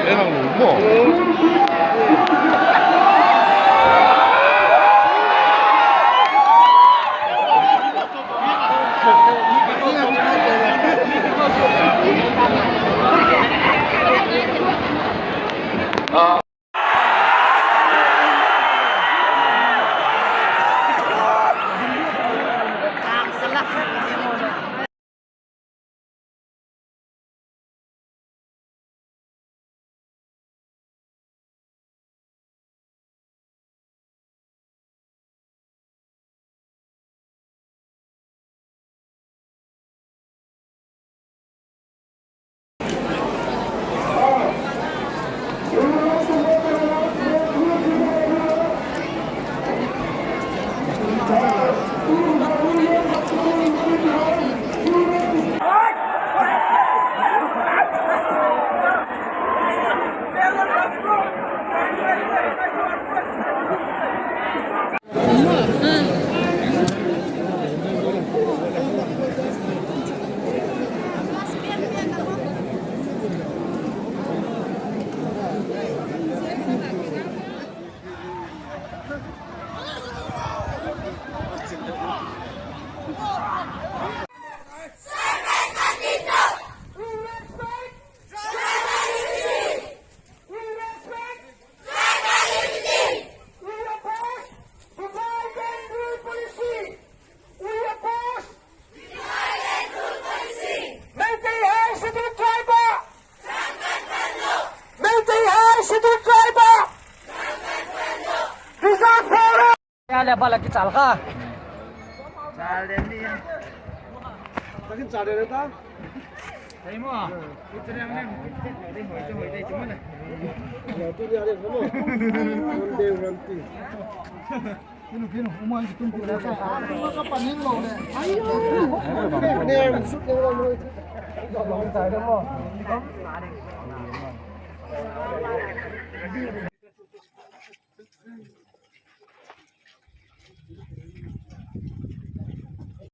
애랑 뭐? आल्या बाला की चाल का Takin sa dere ta. Thấy mo itu yang nem hoy cuma na Ya tu dia ada semua. Ronde ranti. pino umay tum pula ka Maka paning lo ne. Ayo. Ne sut ne lo. Ba ba sa mo.